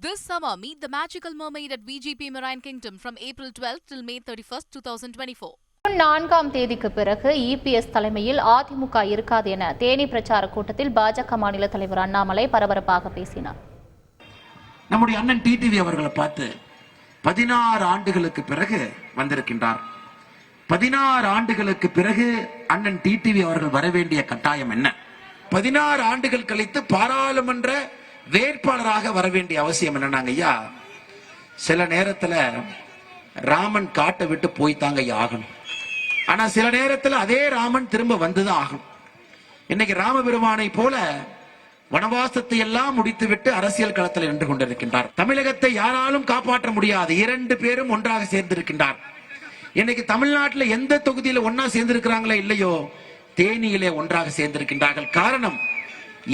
This summer, meet the magical mermaid at VGP Marine Kingdom from April 12th till May 31st, 2024. 4ஆம் தேதிக்கு பிறகு EPS தலைமையில் அதிமுக இருக்காது என தேனி பிரச்சார கூட்டத்தில் பாஜக மாநில தலைவர் அண்ணாமலை பரபரப்பாக பேசினார். நம்முடைய அண்ணன் டிடிவி அவர்களை பார்த்து 16 ஆண்டுகளுக்கு பிறகு வந்திருக்கின்றார். 16 ஆண்டுகளுக்கு பிறகு அண்ணன் டிடிவி அவர்கள் வர வேண்டிய கட்டாயம் என்ன? 16 ஆண்டுகள் கழித்து பாராளுமன்ற வேட்பாளராக வர வேண்டிய அவசியம் என்னன்னாங்க ஐயா, சில நேரத்துல ராமன் காட்டை விட்டு போய்த்தாங்க ஐயா ஆகணும். ஆனா சில நேரத்துல அதே ராமன் திரும்ப வந்துதான் ஆகணும். இன்னைக்கு ராமபெருமானை போல வனவாசத்தை எல்லாம் முடித்துவிட்டு அரசியல் களத்தில் நின்று கொண்டிருக்கின்றார். தமிழகத்தை யாராலும் காப்பாற்ற முடியாது. 2 பேரும் ஒன்றாக சேர்ந்திருக்கின்றார். இன்னைக்கு தமிழ்நாட்டில் எந்த தொகுதியில ஒன்னா சேர்ந்திருக்கிறாங்களோ இல்லையோ, தேனியிலே ஒன்றாக சேர்ந்திருக்கின்றார்கள். காரணம்,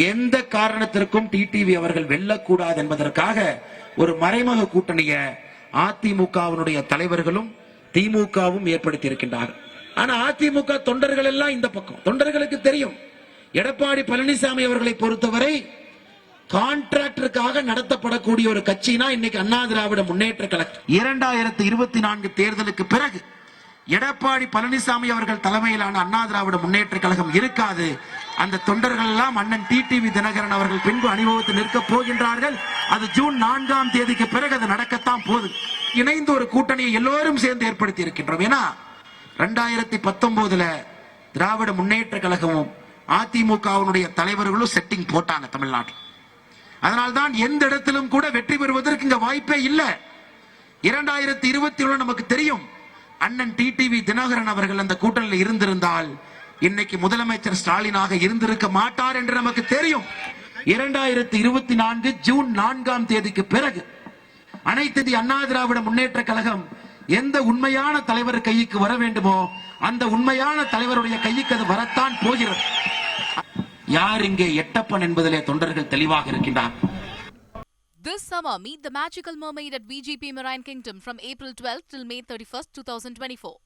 எந்த காரணத்திற்கும் டிடிவி அவர்கள் வெல்லக்கூடாது என்பதற்காக ஒரு மறைமுக கூட்டணியை அதிமுகவினுடைய தலைவர்களும் திமுகவும் ஏற்படுத்தி இருக்கின்றார். ஆனா அதிமுக தொண்டர்கள் எல்லாம் இந்த பக்கம். தொண்டர்களுக்கு தெரியும், எடப்பாடி பழனிசாமி அவர்களை பொறுத்தவரை கான்ட்ராக்டருக்காக நடத்தப்படக்கூடிய ஒரு கட்சினா இன்னைக்கு அண்ணா திராவிட முன்னேற்ற கழகம். 2024 தேர்தலுக்கு பிறகு எடப்பாடி பழனிசாமி அவர்கள் தலைமையிலான அண்ணா திராவிட முன்னேற்ற கழகம் இருக்காது. அந்த தொண்டர்கள் எல்லாம் அண்ணன் டிடிவி தினகரன் அவர்கள் பின்பு அணிவகுத்து நிற்க போகின்றார்கள். அது ஜூன் 4ஆம் தேதிக்கு பிறகு அது நடக்கத்தான் போகுது. இணைந்து ஒரு கூட்டணியை எல்லோரும் சேர்ந்து ஏற்படுத்தி இருக்கின்றோம். ஏன்னா 2019 திராவிட முன்னேற்ற கழகமும் அதிமுகவினுடைய தலைவர்களும் செட்டிங் போட்டாங்க தமிழ்நாட்டில். அதனால்தான் எந்த இடத்திலும் கூட வெற்றி பெறுவதற்கு இங்க வாய்ப்பே இல்லை. 2021 நமக்கு தெரியும், அண்ணன் டிடிவி தினகரன் அவர்கள் அந்த கூட்டணியில் இருந்திருந்தால் இன்னைக்கு முதலமைச்சர் ஸ்டாலினாக இருந்திருக்க மாட்டார் என்று நமக்கு தெரியும். 2024 ஜூன் 4ஆம் தேதிக்கு பிறகு அனைத்து இந்திய அண்ணா திராவிட முன்னேற்ற கழகம் எந்த உண்மையான தலைவர் கைக்கு வர வேண்டுமோ அந்த உண்மையான தலைவருடைய கைக்கு அது வரத்தான் போகிறது. யார் இங்கே எட்டப்பன் என்பதிலே தொண்டர்கள் தெளிவாக இருக்கின்றார். This summer, meet the magical mermaid at VGP Marine Kingdom from April 12th till May 31st, 2024.